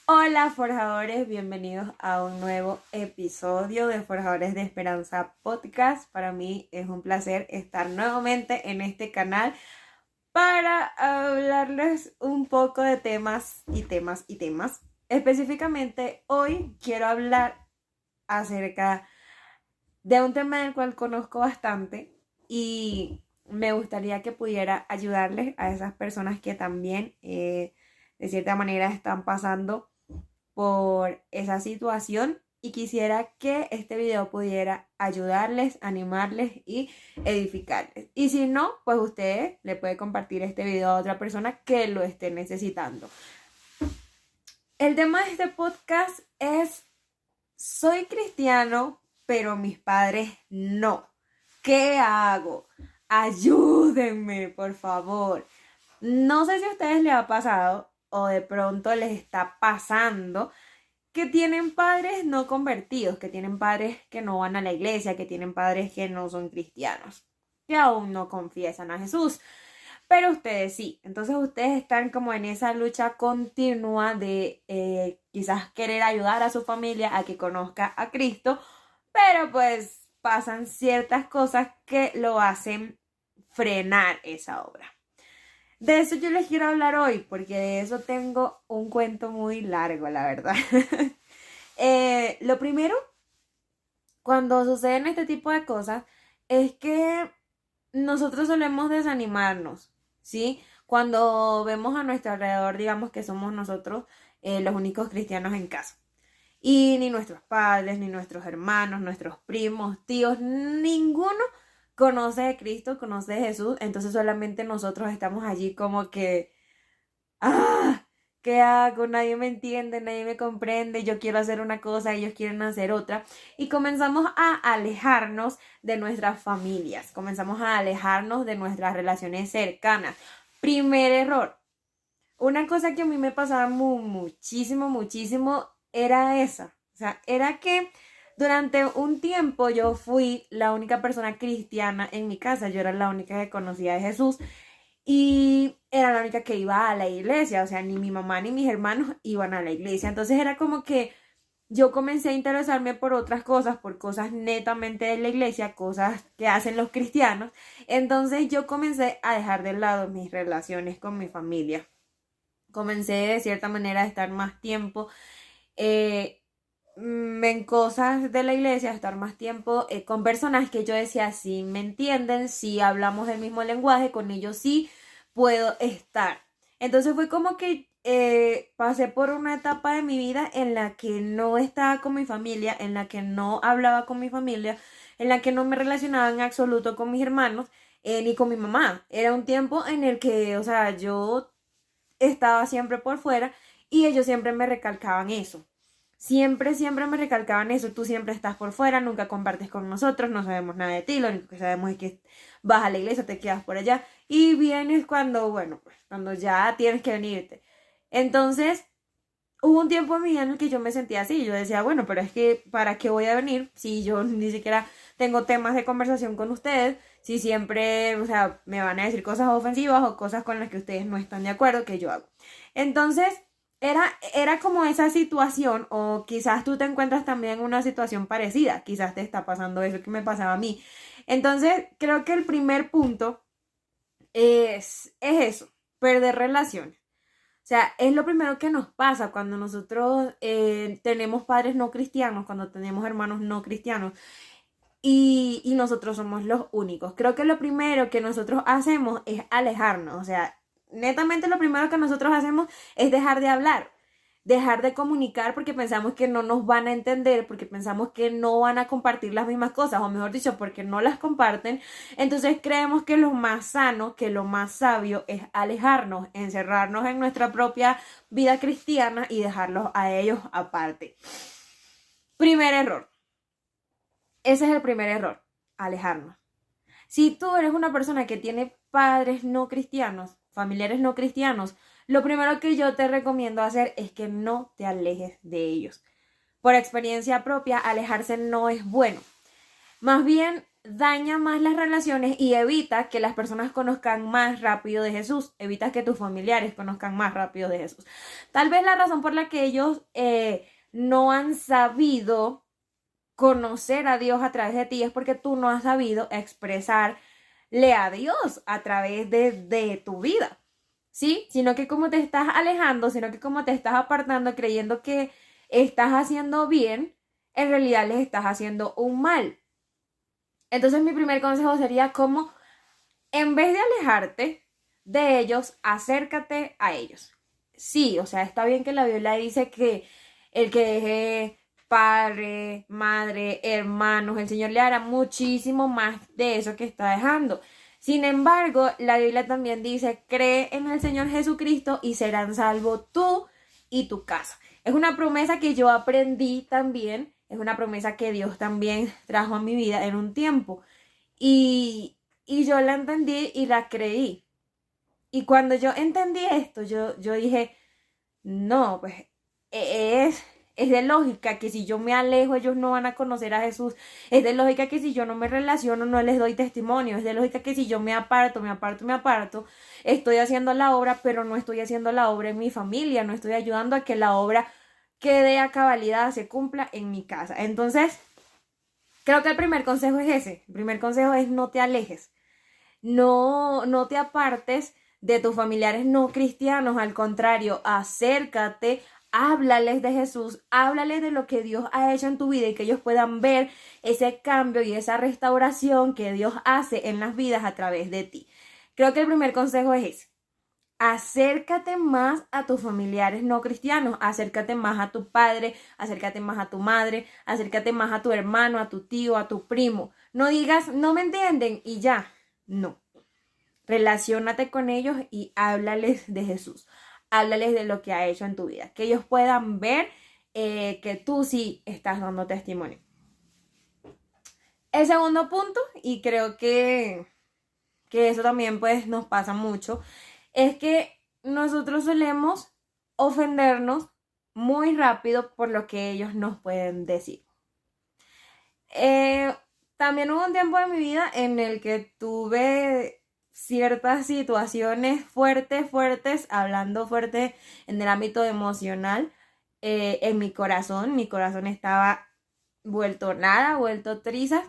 Hola forjadores, bienvenidos a un nuevo episodio de Forjadores de Esperanza Podcast. Para mí es un placer estar nuevamente en este canal para hablarles un poco de temas. Específicamente hoy quiero hablar acerca de un tema del cual conozco bastante y me gustaría que pudiera ayudarles a esas personas que también de cierta manera están pasando por esa situación y quisiera que este video pudiera ayudarles, animarles y edificarles. Y si no, pues usted le puede compartir este video a otra persona que lo esté necesitando. El tema de este podcast es: soy cristiano, pero mis padres no. ¿Qué hago? Ayúdenme, por favor. No sé si a ustedes les ha pasado o de pronto les está pasando que tienen padres no convertidos, que tienen padres que no van a la iglesia, que tienen padres que no son cristianos, que aún no confiesan a Jesús, pero ustedes sí. Entonces ustedes están como en esa lucha continua de quizás querer ayudar a su familia a que conozca a Cristo, pero pues pasan ciertas cosas que lo hacen frenar esa obra. De eso yo les quiero hablar hoy, porque de eso tengo un cuento muy largo, la verdad. Lo primero, cuando suceden este tipo de cosas, es que nosotros solemos desanimarnos, ¿sí? Cuando vemos a nuestro alrededor, digamos que somos nosotros los únicos cristianos en casa. Y ni nuestros padres, ni nuestros hermanos, nuestros primos, tíos, ninguno conoce de Cristo, conoce de Jesús. Entonces solamente nosotros estamos allí como que ¡ah! ¿Qué hago? Nadie me entiende, nadie me comprende, yo quiero hacer una cosa, ellos quieren hacer otra. Y comenzamos a alejarnos de nuestras familias, comenzamos a alejarnos de nuestras relaciones cercanas. Primer error. Una cosa que a mí me pasaba muchísimo era esa. O sea, era que durante un tiempo yo fui la única persona cristiana en mi casa, yo era la única que conocía de Jesús. Y era la única que iba a la iglesia, o sea, ni mi mamá ni mis hermanos iban a la iglesia. Entonces era como que yo comencé a interesarme por otras cosas, por cosas netamente de la iglesia, cosas que hacen los cristianos. Entonces yo comencé a dejar de lado mis relaciones con mi familia. Comencé de cierta manera a estar más tiempo eh, en cosas de la iglesia, a estar más tiempo con personas que yo decía, sí me entienden, sí hablamos el mismo lenguaje, con ellos sí puedo estar. Entonces fue como que pasé por una etapa de mi vida en la que no estaba con mi familia, en la que no hablaba con mi familia, en la que no me relacionaba en absoluto con mis hermanos, ni con mi mamá. Era un tiempo en el que, o sea, yo estaba siempre por fuera y ellos siempre me recalcaban eso. Siempre me recalcaban eso: tú siempre estás por fuera, nunca compartes con nosotros, no sabemos nada de ti, lo único que sabemos es que vas a la iglesia, te quedas por allá y vienes cuando, bueno, pues cuando ya tienes que venirte. Entonces, hubo un tiempo en mi vida en el que yo me sentía así, yo decía, bueno, pero es que ¿para qué voy a venir si yo ni siquiera tengo temas de conversación con ustedes? Si siempre, o sea, me van a decir cosas ofensivas o cosas con las que ustedes no están de acuerdo que yo hago. Entonces, era como esa situación, o quizás tú te encuentras también en una situación parecida, quizás te está pasando eso que me pasaba a mí. Entonces, creo que el primer punto es eso: perder relaciones. O sea, es lo primero que nos pasa cuando nosotros tenemos padres no cristianos, cuando tenemos hermanos no cristianos y nosotros somos los únicos. Creo que lo primero que nosotros hacemos es alejarnos. O sea, netamente lo primero que nosotros hacemos es dejar de hablar, dejar de comunicar, porque pensamos que no nos van a entender, porque pensamos que no van a compartir las mismas cosas, o mejor dicho, porque no las comparten. Entonces creemos que lo más sano, que lo más sabio es alejarnos, encerrarnos en nuestra propia vida cristiana y dejarlos a ellos aparte. Primer error. Ese es el primer error: alejarnos. Si tú eres una persona que tiene padres no cristianos, familiares no cristianos, lo primero que yo te recomiendo hacer es que no te alejes de ellos. Por experiencia propia, alejarse no es bueno. Más bien, daña más las relaciones y evita que las personas conozcan más rápido de Jesús, evita que tus familiares conozcan más rápido de Jesús. Tal vez la razón por la que ellos no han sabido conocer a Dios a través de ti es porque tú no has sabido expresarle a Dios a través de tu vida, ¿sí? Sino que como te estás alejando, sino que como te estás apartando creyendo que estás haciendo bien, en realidad les estás haciendo un mal. Entonces mi primer consejo sería como, en vez de alejarte de ellos, acércate a ellos. Sí, o sea, está bien que la Biblia dice que el que deje padre, madre, hermanos, el Señor le hará muchísimo más de eso que está dejando. Sin embargo, la Biblia también dice, cree en el Señor Jesucristo y serán salvos tú y tu casa. Es una promesa que yo aprendí también, es una promesa que Dios también trajo a mi vida en un tiempo. Y yo la entendí y la creí. Y cuando yo entendí esto, yo dije, no, pues es, es de lógica que si yo me alejo, ellos no van a conocer a Jesús. Es de lógica que si yo no me relaciono, no les doy testimonio. Es de lógica que si yo me aparto, estoy haciendo la obra, pero no estoy haciendo la obra en mi familia, no estoy ayudando a que la obra quede a cabalidad, se cumpla en mi casa. Entonces, creo que el primer consejo es ese. El primer consejo es no te alejes. No te apartes de tus familiares no cristianos, al contrario, acércate, háblales de Jesús, háblales de lo que Dios ha hecho en tu vida y que ellos puedan ver ese cambio y esa restauración que Dios hace en las vidas a través de ti. Creo que el primer consejo es ese. Acércate más a tus familiares no cristianos, acércate más a tu padre, acércate más a tu madre, acércate más a tu hermano, a tu tío, a tu primo. No digas, no me entienden y ya, no. Relaciónate con ellos y háblales de Jesús, háblales de lo que ha hecho en tu vida, que ellos puedan ver que tú sí estás dando testimonio. El segundo punto, y creo que eso también pues nos pasa mucho, es que nosotros solemos ofendernos muy rápido por lo que ellos nos pueden decir. También hubo un tiempo de mi vida en el que tuve ciertas situaciones fuertes, hablando fuerte en el ámbito emocional, en mi corazón. Mi corazón estaba vuelto nada, vuelto trizas,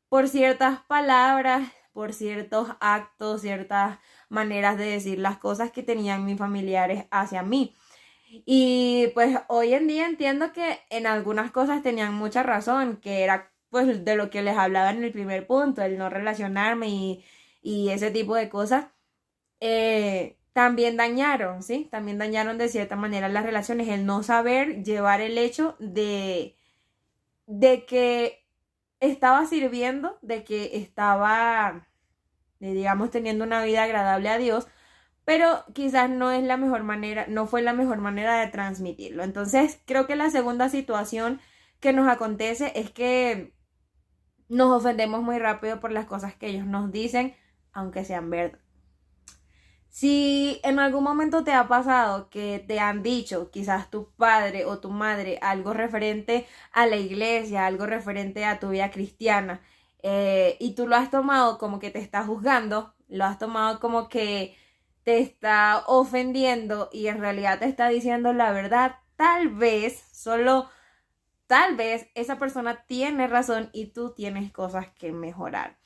por ciertas palabras, por ciertos actos, ciertas maneras de decir las cosas que tenían mis familiares hacia mí. Y pues hoy en día entiendo que en algunas cosas tenían mucha razón, que era pues de lo que les hablaba en el primer punto, el no relacionarme y ese tipo de cosas. También dañaron, ¿sí? También dañaron de cierta manera las relaciones, el no saber llevar el hecho de que estaba sirviendo, de que estaba, digamos, teniendo una vida agradable a Dios, pero quizás no es la mejor manera, no fue la mejor manera de transmitirlo. Entonces, creo que la segunda situación que nos acontece es que nos ofendemos muy rápido por las cosas que ellos nos dicen, aunque sean verdad. Si en algún momento te ha pasado que te han dicho, quizás tu padre o tu madre, algo referente a la iglesia, algo referente a tu vida cristiana, y tú lo has tomado como que te está juzgando, lo has tomado como que te está ofendiendo y en realidad te está diciendo la verdad, tal vez, solo tal vez esa persona tiene razón y tú tienes cosas que mejorar,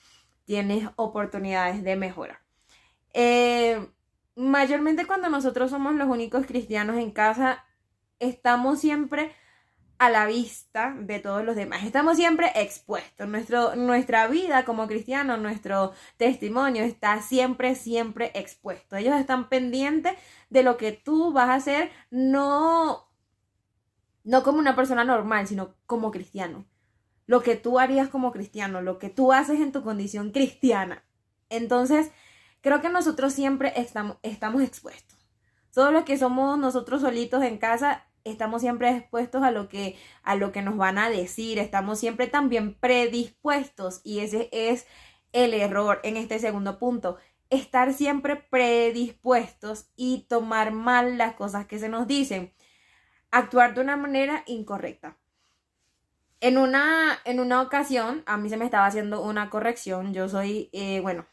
tienes oportunidades de mejora. Mayormente cuando nosotros somos los únicos cristianos en casa, estamos siempre a la vista de todos los demás. Estamos siempre expuestos. Nuestra vida como cristianos, nuestro testimonio está siempre expuesto. Ellos están pendientes de lo que tú vas a hacer, no como una persona normal, sino como cristiano. Lo que tú harías como cristiano, lo que tú haces en tu condición cristiana. Entonces, creo que nosotros siempre estamos expuestos. Todo lo que somos nosotros solitos en casa, estamos siempre expuestos a lo que nos van a decir. Estamos siempre también predispuestos. Y ese es el error en este segundo punto. Estar siempre predispuestos y tomar mal las cosas que se nos dicen. Actuar de una manera incorrecta. En una ocasión, a mí se me estaba haciendo una corrección. Yo soy, bueno,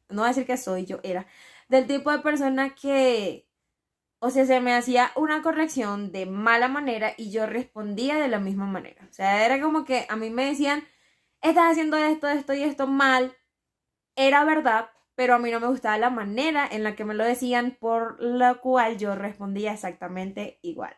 no voy a decir que soy, yo era del tipo de persona que, o sea, se me hacía una corrección de mala manera y yo respondía de la misma manera. O sea, era como que a mí me decían, estás haciendo esto, esto y esto mal. Era verdad, pero a mí no me gustaba la manera en la que me lo decían, por la cual yo respondía exactamente igual.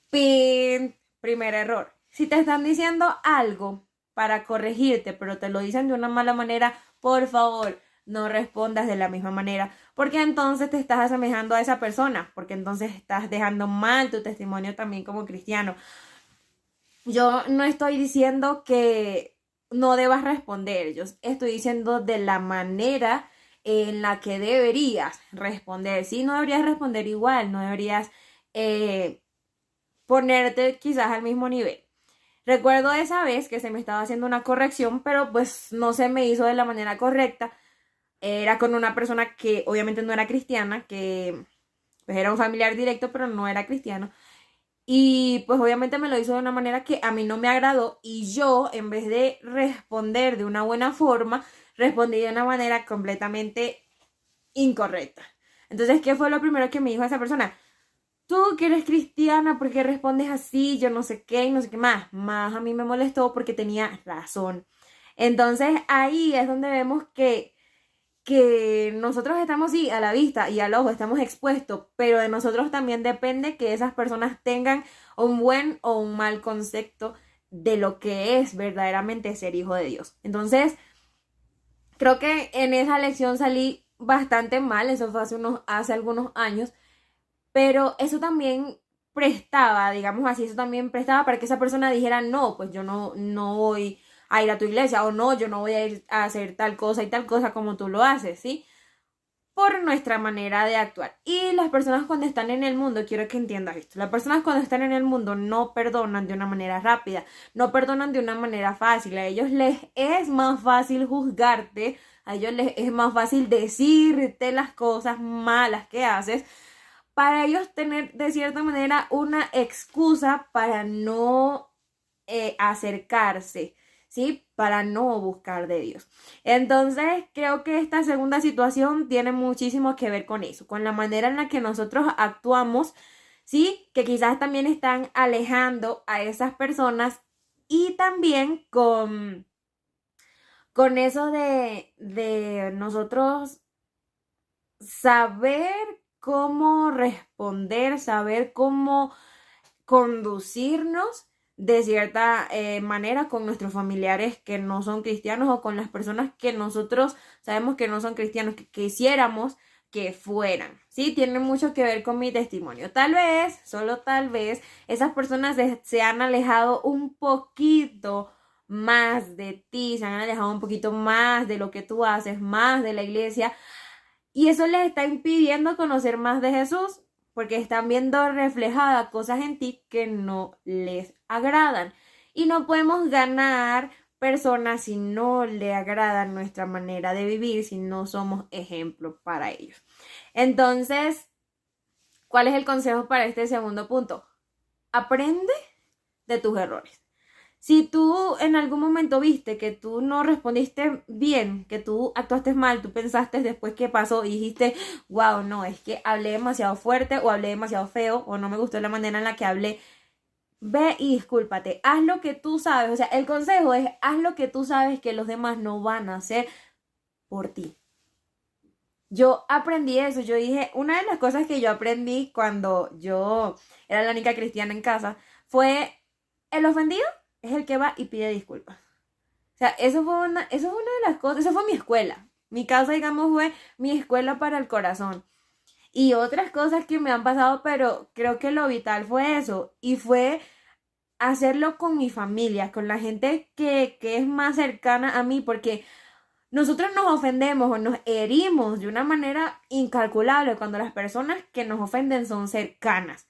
Pin, primer error. Si te están diciendo algo para corregirte, pero te lo dicen de una mala manera, por favor, no respondas de la misma manera, porque entonces te estás asemejando a esa persona, porque entonces estás dejando mal tu testimonio también como cristiano. Yo no estoy diciendo que no debas responder, yo estoy diciendo de la manera en la que deberías responder. Sí, no deberías responder igual, no deberías eh, ponerte quizás al mismo nivel. Recuerdo esa vez que se me estaba haciendo una corrección, pero pues no se me hizo de la manera correcta. Era con una persona que obviamente no era cristiana, que pues era un familiar directo, pero no era cristiano. Y pues obviamente me lo hizo de una manera que a mí no me agradó y yo, en vez de responder de una buena forma, respondí de una manera completamente incorrecta. Entonces, ¿qué fue lo primero que me dijo esa persona? Tú que eres cristiana, ¿por qué respondes así? Yo no sé qué y no sé qué más. Más a mí me molestó porque tenía razón. Entonces ahí es donde vemos que nosotros estamos, sí, a la vista y al ojo, estamos expuestos, pero de nosotros también depende que esas personas tengan un buen o un mal concepto de lo que es verdaderamente ser hijo de Dios. Entonces, creo que en esa lección salí bastante mal, eso fue hace algunos años, pero eso también prestaba, digamos así, eso también prestaba para que esa persona dijera, no, pues yo no voy a ir a tu iglesia, o no, yo no voy a ir a hacer tal cosa y tal cosa como tú lo haces, ¿sí? Por nuestra manera de actuar. Y las personas cuando están en el mundo, quiero que entiendas esto, las personas cuando están en el mundo no perdonan de una manera rápida, no perdonan de una manera fácil, a ellos les es más fácil juzgarte, a ellos les es más fácil decirte las cosas malas que haces, para ellos tener de cierta manera una excusa para no acercarse, ¿sí? Para no buscar de Dios. Entonces, creo que esta segunda situación tiene muchísimo que ver con eso, con la manera en la que nosotros actuamos, ¿sí? Que quizás también están alejando a esas personas y también con eso de nosotros saber cómo responder, saber cómo conducirnos de cierta manera con nuestros familiares que no son cristianos o con las personas que nosotros sabemos que no son cristianos, que quisiéramos que fueran, ¿sí? Tiene mucho que ver con mi testimonio. Tal vez, solo tal vez, esas personas se han alejado un poquito más de ti, se han alejado un poquito más de lo que tú haces, más de la iglesia, y eso les está impidiendo conocer más de Jesús, porque están viendo reflejadas cosas en ti que no les agradan. Y no podemos ganar personas si no le agrada nuestra manera de vivir, si no somos ejemplo para ellos. Entonces, ¿cuál es el consejo para este segundo punto? Aprende de tus errores. Si tú en algún momento viste que tú no respondiste bien, que tú actuaste mal, tú pensaste después qué pasó y dijiste, wow, no, es que hablé demasiado fuerte o hablé demasiado feo o no me gustó la manera en la que hablé, ve y discúlpate, haz lo que tú sabes, o sea, el consejo es, haz lo que tú sabes que los demás no van a hacer por ti. Yo aprendí eso, yo dije, una de las cosas que yo aprendí cuando yo era la única cristiana en casa fue, el ofendido es el que va y pide disculpas. O sea, eso fue una de las cosas, eso fue mi escuela. Mi casa, digamos, fue mi escuela para el corazón. Y otras cosas que me han pasado, pero creo que lo vital fue eso. Y fue hacerlo con mi familia, con la gente que es más cercana a mí, porque nosotros nos ofendemos o nos herimos de una manera incalculable cuando las personas que nos ofenden son cercanas,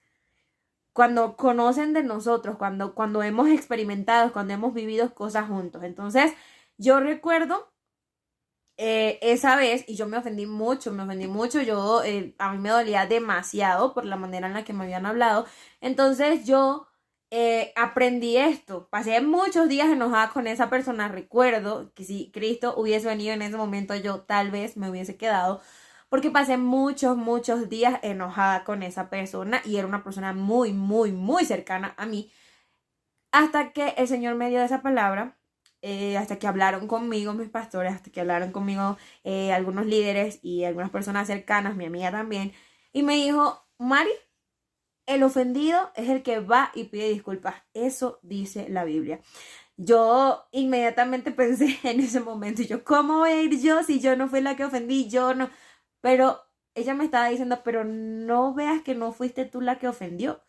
cuando conocen de nosotros, cuando hemos experimentado, cuando hemos vivido cosas juntos. Entonces, yo recuerdo esa vez, y yo me ofendí mucho, a mí me dolía demasiado por la manera en la que me habían hablado. Entonces, yo aprendí esto. Pasé muchos días enojada con esa persona. Recuerdo que si Cristo hubiese venido en ese momento, yo tal vez me hubiese quedado. Porque pasé muchos días enojada con esa persona. Y era una persona muy cercana a mí. Hasta que el Señor me dio esa palabra. Hasta que hablaron conmigo mis pastores. Hasta que hablaron conmigo algunos líderes y algunas personas cercanas. Mi amiga también. Y me dijo, Mari, el ofendido es el que va y pide disculpas. Eso dice la Biblia. Yo inmediatamente pensé en ese momento, y yo, ¿cómo voy a ir yo si yo no fui la que ofendí? Yo no. Pero ella me estaba diciendo, pero no veas que no fuiste tú la que ofendió.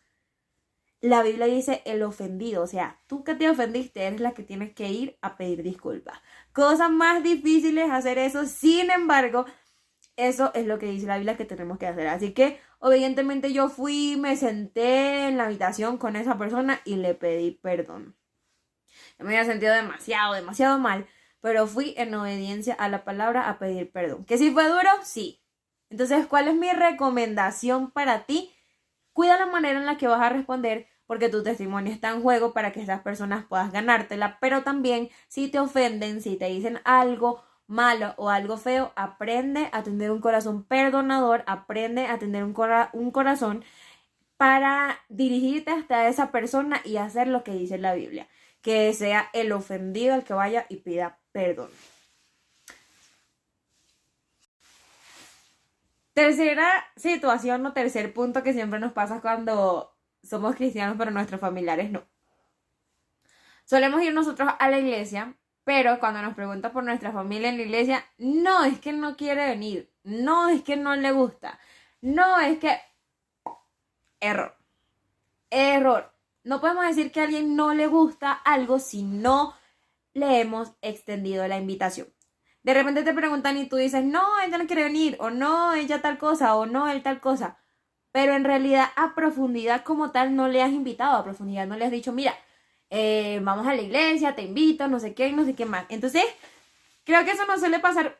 La Biblia dice el ofendido, o sea, tú que te ofendiste eres la que tienes que ir a pedir disculpas. Cosas más difíciles hacer eso, sin embargo, eso es lo que dice la Biblia que tenemos que hacer. Así que, obedientemente, yo fui, me senté en la habitación con esa persona y le pedí perdón. Yo me había sentido demasiado mal, pero fui en obediencia a la palabra a pedir perdón. ¿Que sí fue duro? Sí. Entonces, ¿cuál es mi recomendación para ti? Cuida la manera en la que vas a responder porque tu testimonio está en juego para que estas personas puedas ganártela, pero también si te ofenden, si te dicen algo malo o algo feo, aprende a tener un corazón perdonador, aprende a tener un corazón para dirigirte hasta esa persona y hacer lo que dice la Biblia, que sea el ofendido el que vaya y pida perdón. Tercera situación o tercer punto que siempre nos pasa cuando somos cristianos pero nuestros familiares no. Solemos ir nosotros a la iglesia, pero cuando nos preguntan por nuestra familia en la iglesia, no, es que no quiere venir, no, es que no le gusta, no, es que... Error. No podemos decir que a alguien no le gusta algo si no le hemos extendido la invitación. De repente te preguntan y tú dices, no, ella no quiere venir, o no, ella tal cosa, o no, él tal cosa. Pero en realidad a profundidad como tal no le has invitado, a profundidad no le has dicho, mira, vamos a la iglesia, te invito, no sé qué, no sé qué más. Entonces, creo que eso no suele pasar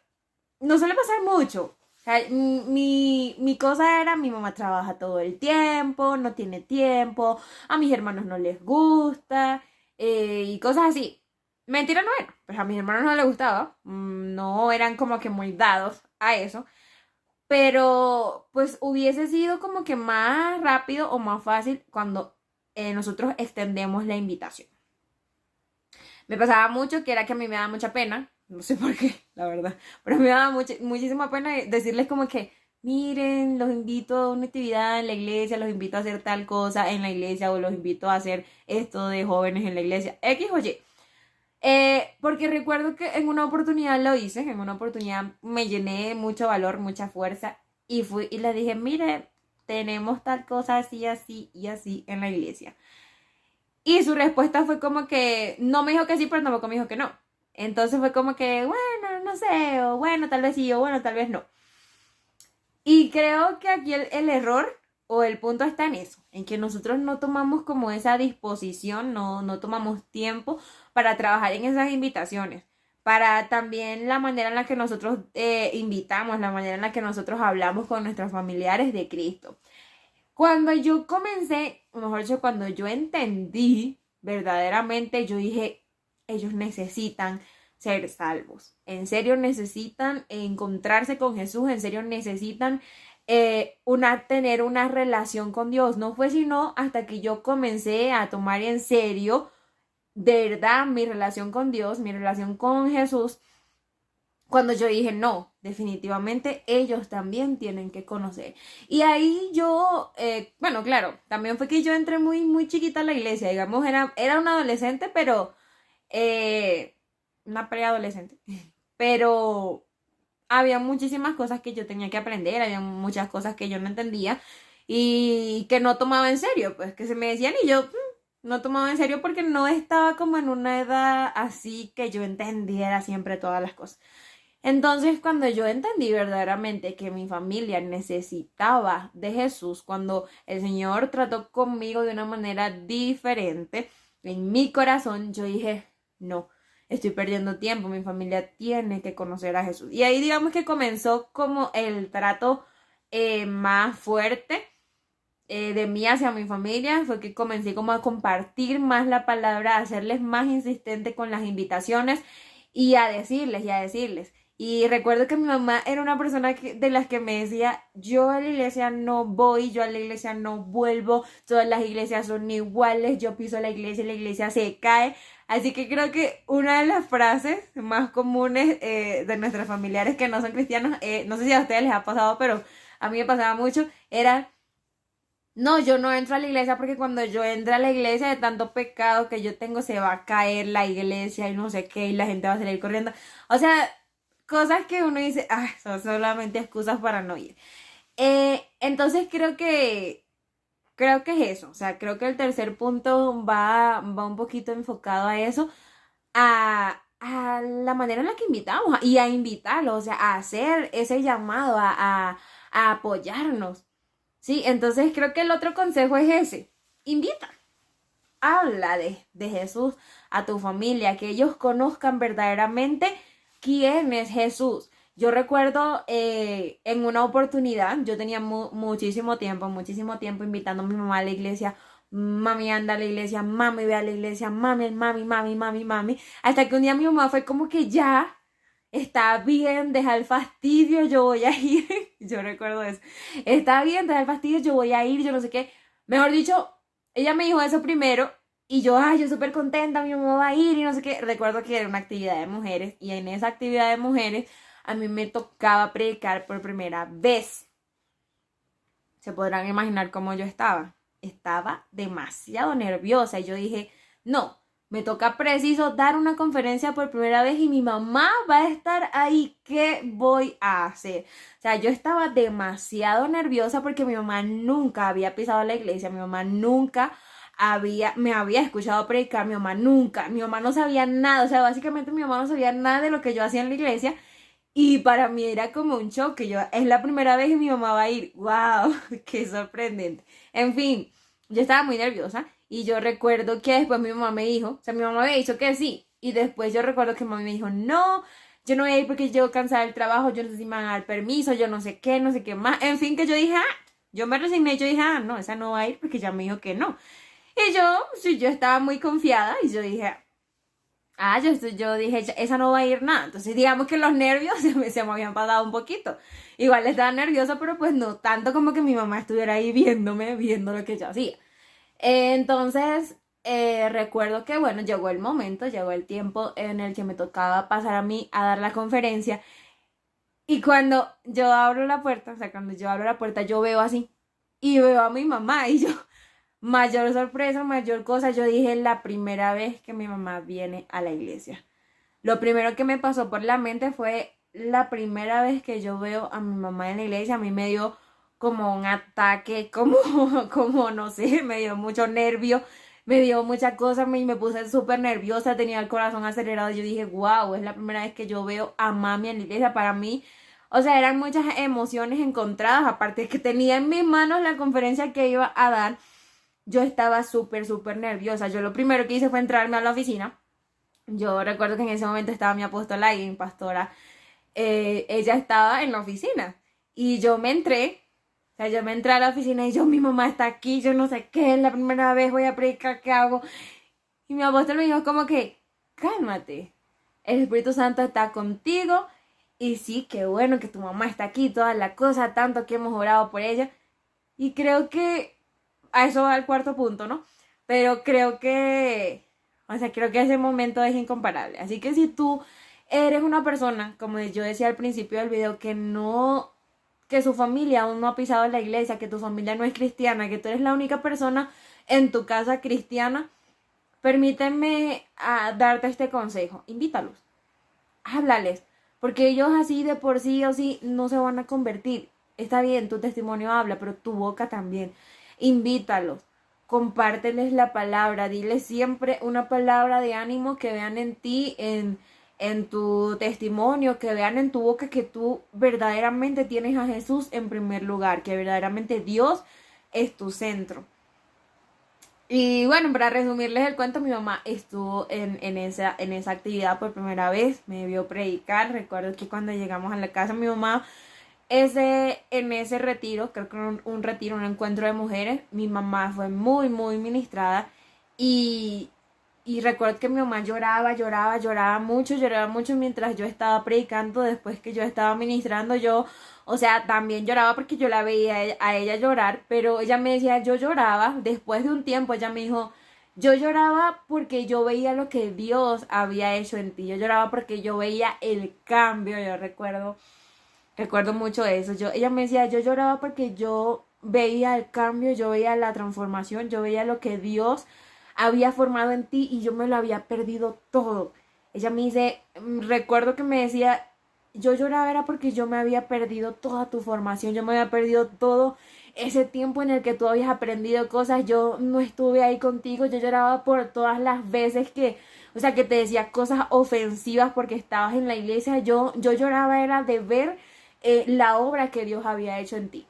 mucho. O sea, mi cosa era, mi mamá trabaja todo el tiempo, no tiene tiempo, a mis hermanos no les gusta, y cosas así. Mentira no era, pues a mis hermanos no les gustaba, no eran como que muy dados a eso, pero pues hubiese sido como que más rápido o más fácil cuando nosotros extendemos la invitación. Me pasaba mucho que era que a mí me daba mucha pena, no sé por qué, la verdad, pero me daba muchísima pena decirles como que, miren, los invito a una actividad en la iglesia, los invito a hacer tal cosa en la iglesia o los invito a hacer esto de jóvenes en la iglesia, X o Y. Porque recuerdo que en una oportunidad lo hice, en una oportunidad me llené de mucho valor, mucha fuerza y fui y les dije, mire, tenemos tal cosa así, así y así en la iglesia. Y su respuesta fue como que no me dijo que sí, pero tampoco me dijo que no. Entonces fue como que, bueno, no sé, o bueno, tal vez sí, o bueno, tal vez no. Y creo que aquí el error o el punto está en eso, en que nosotros no tomamos como esa disposición, no tomamos tiempo para trabajar en esas invitaciones, para también la manera en la que nosotros invitamos, la manera en la que nosotros hablamos con nuestros familiares de Cristo. Cuando yo comencé, o mejor dicho, cuando yo entendí verdaderamente, yo dije, ellos necesitan ser salvos. En serio necesitan encontrarse con Jesús, en serio necesitan tener una relación con Dios. No fue sino hasta que yo comencé a tomar en serio, de verdad, mi relación con Dios, mi relación con Jesús, cuando yo dije, no, definitivamente ellos también tienen que conocer. Y ahí yo, bueno, claro, también fue que yo entré muy chiquita a la iglesia, digamos, era una adolescente, pero, una preadolescente, pero había muchísimas cosas que yo tenía que aprender, había muchas cosas que yo no entendía y que no tomaba en serio, pues que se me decían y yo no tomaba en serio porque no estaba como en una edad así que yo entendiera siempre todas las cosas. Entonces, cuando yo entendí verdaderamente que mi familia necesitaba de Jesús, cuando el Señor trató conmigo de una manera diferente, en mi corazón yo dije, no, estoy perdiendo tiempo, mi familia tiene que conocer a Jesús. Y ahí digamos que comenzó como el trato más fuerte de mí hacia mi familia fue que comencé como a compartir más la palabra, a hacerles más insistente con las invitaciones y a decirles y a decirles. Y recuerdo que mi mamá era una persona de las que me decía, yo a la iglesia no voy, yo a la iglesia no vuelvo, todas las iglesias son iguales, yo piso la iglesia y la iglesia se cae. Así que creo que una de las frases más comunes de nuestros familiares que no son cristianos, no sé si a ustedes les ha pasado, pero a mí me pasaba mucho, era, no, yo no entro a la iglesia porque cuando yo entre a la iglesia de tanto pecado que yo tengo se va a caer la iglesia y no sé qué y la gente va a salir corriendo. O sea, cosas que uno dice, ah, son solamente excusas para no ir. Entonces creo que es eso. O sea, creo que el tercer punto va un poquito enfocado a eso, a la manera en la que invitamos y a invitarlos, o sea, a hacer ese llamado, a apoyarnos. Sí, entonces creo que el otro consejo es ese. Invita, habla de Jesús a tu familia, que ellos conozcan verdaderamente quién es Jesús. Yo recuerdo en una oportunidad, yo tenía muchísimo tiempo invitando a mi mamá a la iglesia. Mami, anda a la iglesia, mami, ve a la iglesia, mami. Hasta que un día mi mamá fue como que ya está bien, deja el fastidio, yo voy a ir. Yo recuerdo eso. Está bien, deja el fastidio, yo voy a ir, yo no sé qué. Mejor dicho, ella me dijo eso primero y yo, ay, yo súper contenta, mi mamá va a ir y no sé qué. Recuerdo que era una actividad de mujeres y en esa actividad de mujeres a mí me tocaba predicar por primera vez. Se podrán imaginar cómo yo estaba. Estaba demasiado nerviosa y yo dije, no, me toca preciso dar una conferencia por primera vez y mi mamá va a estar ahí. ¿Qué voy a hacer? O sea, yo estaba demasiado nerviosa porque mi mamá nunca había pisado la iglesia, mi mamá nunca me había escuchado predicar, mi mamá no sabía nada, o sea, básicamente mi mamá no sabía nada de lo que yo hacía en la iglesia y para mí era como un shock, que yo, es la primera vez y mi mamá va a ir, wow, qué sorprendente. En fin, yo estaba muy nerviosa y yo recuerdo que después mi mamá me dijo, o sea, mi mamá me había dicho que sí y después yo recuerdo que mi mamá me dijo, no, yo no voy a ir porque yo cansada del trabajo, yo no sé si me van a dar permiso, yo no sé qué más, en fin, que yo dije, yo me resigné, yo dije, no, esa no va a ir porque ya me dijo que no. Y yo, sí, yo estaba muy confiada y yo dije, yo dije, esa no va a ir nada. Entonces, digamos que los nervios se me habían pasado un poquito. Igual estaba nerviosa, pero pues no tanto como que mi mamá estuviera ahí viéndome, viendo lo que yo hacía. Entonces, recuerdo que, bueno, llegó el momento, llegó el tiempo en el que me tocaba pasar a mí a dar la conferencia. Y cuando yo abro la puerta, o sea, cuando yo abro la puerta, yo veo así. Y veo a mi mamá y yo, mayor sorpresa, mayor cosa, yo dije la primera vez que mi mamá viene a la iglesia. Lo primero que me pasó por la mente fue la primera vez que yo veo a mi mamá en la iglesia, a mí me dio como un ataque, como no sé, me dio mucho nervio, me dio mucha cosa, me puse súper nerviosa, tenía el corazón acelerado, yo dije, wow, es la primera vez que yo veo a mami en la iglesia, para mí, o sea, eran muchas emociones encontradas, aparte de que tenía en mis manos la conferencia que iba a dar, yo estaba súper nerviosa. Yo lo primero que hice fue entrarme a la oficina. Yo recuerdo que en ese momento estaba mi apóstola y mi pastora. Ella estaba en la oficina. Y yo me entré. O sea, yo me entré a la oficina y yo, mi mamá está aquí, yo no sé qué, es la primera vez voy a predicar, ¿qué hago? Y mi apóstol me dijo como que, cálmate. El Espíritu Santo está contigo. Y sí, qué bueno que tu mamá está aquí, toda la cosa, tanto que hemos orado por ella. Y creo que a eso va el cuarto punto, ¿no? Pero creo que ese momento es incomparable. Así que si tú eres una persona, como yo decía al principio del video, que su familia aún no ha pisado la iglesia, que tu familia no es cristiana, que tú eres la única persona en tu casa cristiana, permíteme darte este consejo. Invítalos, háblales, porque ellos así de por sí o sí no se van a convertir. Está bien, tu testimonio habla, pero tu boca también. Invítalos, compárteles la palabra, diles siempre una palabra de ánimo, que vean en ti, en tu testimonio, que vean en tu boca que tú verdaderamente tienes a Jesús en primer lugar, que verdaderamente Dios es tu centro. Y bueno, para resumirles el cuento, mi mamá estuvo en esa actividad por primera vez, me vio predicar. Recuerdo que cuando llegamos a la casa, mi mamá En ese retiro, creo que un retiro, un encuentro de mujeres, mi mamá fue muy, muy ministrada y, y recuerdo que mi mamá lloraba mucho mientras yo estaba predicando, después que yo estaba ministrando, yo, o sea, también lloraba porque yo la veía a ella llorar, pero ella me decía, yo lloraba, después de un tiempo ella me dijo, yo lloraba porque yo veía lo que Dios había hecho en ti, yo lloraba porque yo veía el cambio, yo recuerdo mucho eso. Ella me decía, yo lloraba porque yo veía el cambio, yo veía la transformación, yo veía lo que Dios había formado en ti y yo me lo había perdido todo. Ella me dice, recuerdo que me decía, yo lloraba era porque yo me había perdido toda tu formación, yo me había perdido todo ese tiempo en el que tú habías aprendido cosas, yo no estuve ahí contigo, yo lloraba por todas las veces que, o sea, que te decía cosas ofensivas porque estabas en la iglesia, yo lloraba era de ver la obra que Dios había hecho en ti.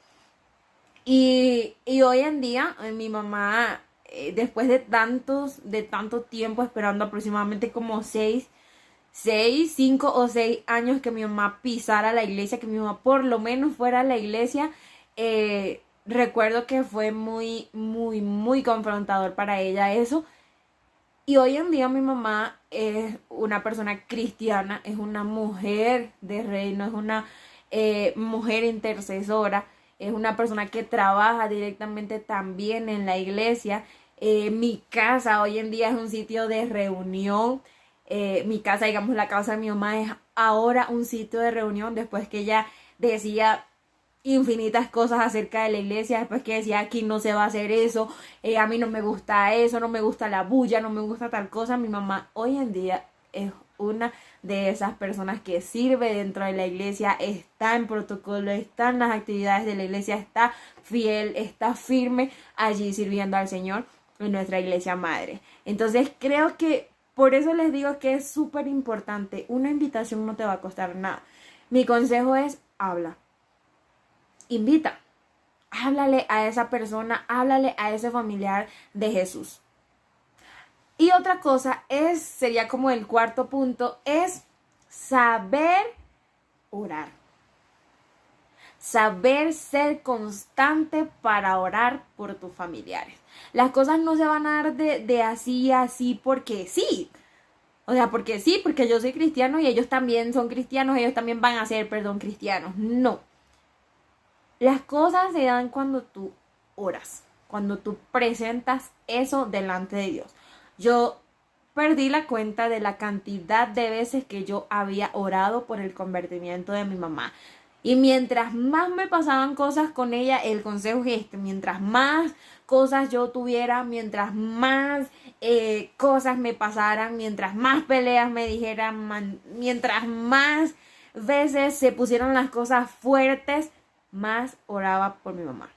Y hoy en día, mi mamá, después de tanto tiempo esperando aproximadamente como 5 o 6 años que mi mamá pisara la iglesia, que mi mamá por lo menos fuera a la iglesia, recuerdo que fue muy, muy, muy confrontador para ella eso. Y hoy en día mi mamá es una persona cristiana, es una mujer de reino, es una mujer intercesora, es una persona que trabaja directamente también en la iglesia. Mi casa hoy en día es un sitio de reunión. Mi casa, digamos, la casa de mi mamá es ahora un sitio de reunión después que ella decía infinitas cosas acerca de la iglesia, después que decía aquí no se va a hacer eso, a mí no me gusta eso, no me gusta la bulla, no me gusta tal cosa. Mi mamá hoy en día es una de esas personas que sirve dentro de la iglesia, está en protocolo, está en las actividades de la iglesia, está fiel, está firme allí sirviendo al Señor en nuestra iglesia madre. Entonces creo que por eso les digo que es súper importante, una invitación no te va a costar nada. Mi consejo es habla. Invita, háblale a esa persona, háblale a ese familiar de Jesús. Y otra cosa sería como el cuarto punto, es saber orar. Saber ser constante para orar por tus familiares. Las cosas no se van a dar de así a así porque sí. O sea, porque sí, porque yo soy cristiano y ellos también son cristianos, ellos también van a ser, cristianos. No. Las cosas se dan cuando tú oras, cuando tú presentas eso delante de Dios. Yo perdí la cuenta de la cantidad de veces que yo había orado por el convertimiento de mi mamá. Y mientras más me pasaban cosas con ella, el consejo es este: mientras más cosas yo tuviera, mientras más cosas me pasaran, mientras más peleas me dijeran, mientras más veces se pusieron las cosas fuertes, más oraba por mi mamá.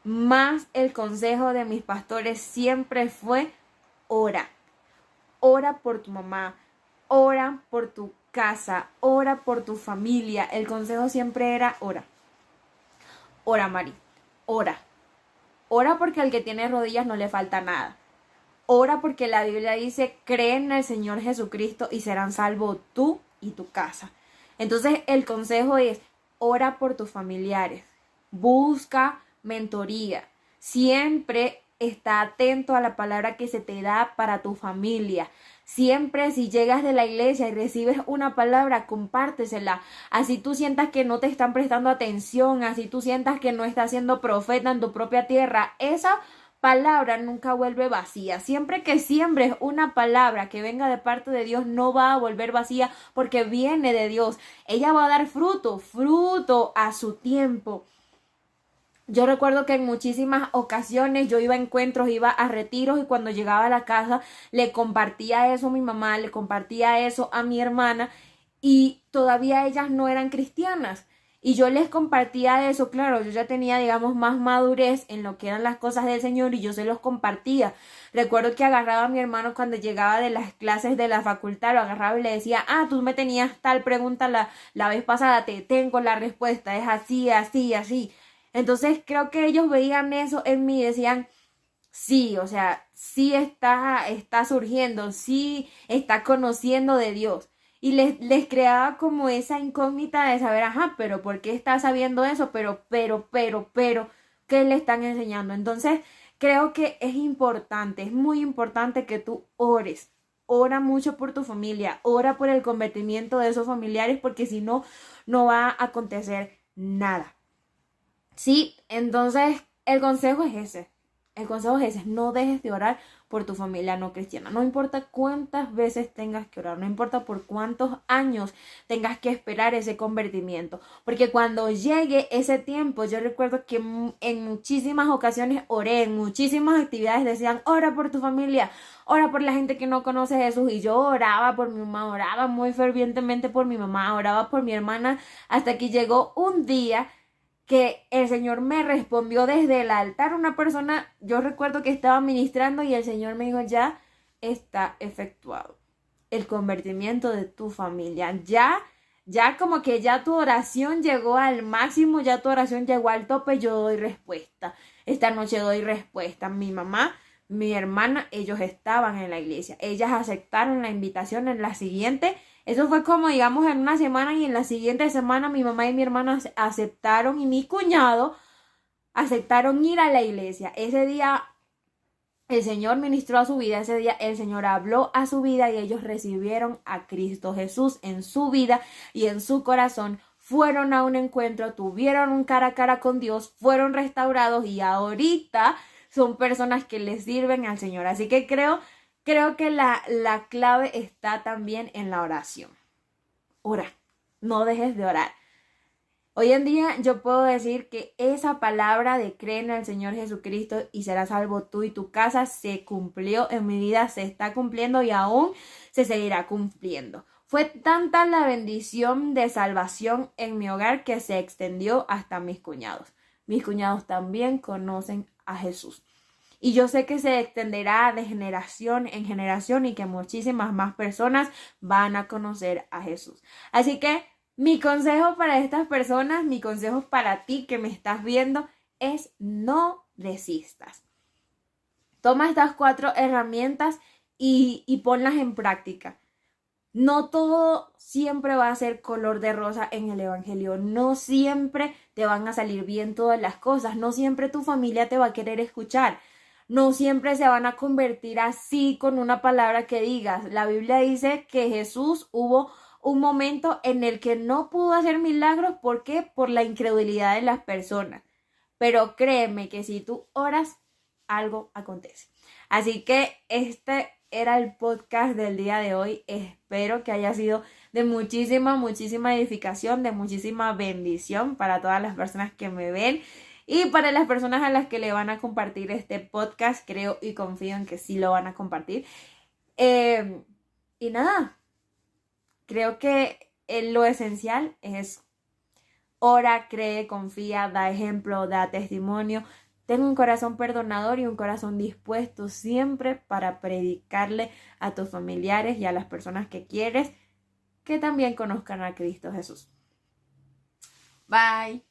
Más el consejo de mis pastores siempre fue: ora. Ora por tu mamá, ora por tu casa, ora por tu familia. El consejo siempre era: ora. Ora, Mari, ora. Ora porque al que tiene rodillas no le falta nada. Ora porque la Biblia dice: cree en el Señor Jesucristo y serán salvos tú y tu casa. Entonces el consejo es: ora por tus familiares, busca mentoría, siempre está atento a la palabra que se te da para tu familia. Siempre, si llegas de la iglesia y recibes una palabra, compártesela. Así tú sientas que no te están prestando atención, así tú sientas que no estás siendo profeta en tu propia tierra, esa palabra nunca vuelve vacía. Siempre que siembres una palabra que venga de parte de Dios, no va a volver vacía porque viene de Dios. Ella va a dar fruto a su tiempo. Yo recuerdo que en muchísimas ocasiones yo iba a encuentros, iba a retiros, y cuando llegaba a la casa le compartía eso a mi mamá, le compartía eso a mi hermana, y todavía ellas no eran cristianas. Y yo les compartía eso, claro, yo ya tenía, digamos, más madurez en lo que eran las cosas del Señor y yo se los compartía. Recuerdo que agarraba a mi hermano cuando llegaba de las clases de la facultad, lo agarraba y le decía: tú me tenías tal pregunta la vez pasada, te tengo la respuesta, es así, así, así. Entonces creo que ellos veían eso en mí y decían: sí, o sea, sí está surgiendo, sí está conociendo de Dios. Y les creaba como esa incógnita de saber, ajá, pero ¿por qué está sabiendo eso? Pero, ¿qué le están enseñando? Entonces, creo que es importante, es muy importante que tú ores. Ora mucho por tu familia, ora por el convertimiento de esos familiares, porque si no, no va a acontecer nada. Sí, entonces el consejo es ese. El consejo es ese. No dejes de orar por tu familia no cristiana. No importa cuántas veces tengas que orar. No importa por cuántos años tengas que esperar ese convertimiento. Porque cuando llegue ese tiempo, yo recuerdo que en muchísimas ocasiones oré, en muchísimas actividades decían, ora por tu familia, ora por la gente que no conoce a Jesús. Y yo oraba por mi mamá, oraba muy fervientemente por mi mamá, oraba por mi hermana, hasta que llegó un día que el Señor me respondió desde el altar. Una persona, yo recuerdo que estaba ministrando y el Señor me dijo, ya está efectuado el convertimiento de tu familia. Ya como que ya tu oración llegó al máximo, ya tu oración llegó al tope, yo doy respuesta. Esta noche doy respuesta. Mi mamá, mi hermana, ellos estaban en la iglesia. Ellas aceptaron la invitación en la siguiente. Eso fue como, digamos, en una semana, y en la siguiente semana mi mamá y mi hermana aceptaron, y mi cuñado aceptaron ir a la iglesia. Ese día el Señor ministró a su vida, ese día el Señor habló a su vida y ellos recibieron a Cristo Jesús en su vida y en su corazón. Fueron a un encuentro, tuvieron un cara a cara con Dios, fueron restaurados y ahorita son personas que le sirven al Señor. Así que creo que la clave está también en la oración. Ora, no dejes de orar. Hoy en día yo puedo decir que esa palabra de cree en el Señor Jesucristo y serás salvo tú y tu casa se cumplió en mi vida, se está cumpliendo y aún se seguirá cumpliendo. Fue tanta la bendición de salvación en mi hogar que se extendió hasta mis cuñados. Mis cuñados también conocen a Jesús. Y yo sé que se extenderá de generación en generación y que muchísimas más personas van a conocer a Jesús. Así que mi consejo para estas personas, mi consejo para ti que me estás viendo es no desistas. Toma estas 4 herramientas y ponlas en práctica. No todo siempre va a ser color de rosa en el evangelio. No siempre te van a salir bien todas las cosas. No siempre tu familia te va a querer escuchar. No siempre se van a convertir así con una palabra que digas. La Biblia dice que Jesús hubo un momento en el que no pudo hacer milagros. ¿Por qué? Por la incredulidad de las personas. Pero créeme que si tú oras, algo acontece. Así que este era el podcast del día de hoy. Espero que haya sido de muchísima edificación, de muchísima bendición para todas las personas que me ven. Y para las personas a las que le van a compartir este podcast, creo y confío en que sí lo van a compartir. Y nada, creo que lo esencial es ora, cree, confía, da ejemplo, da testimonio. Ten un corazón perdonador y un corazón dispuesto siempre para predicarle a tus familiares y a las personas que quieres que también conozcan a Cristo Jesús. Bye.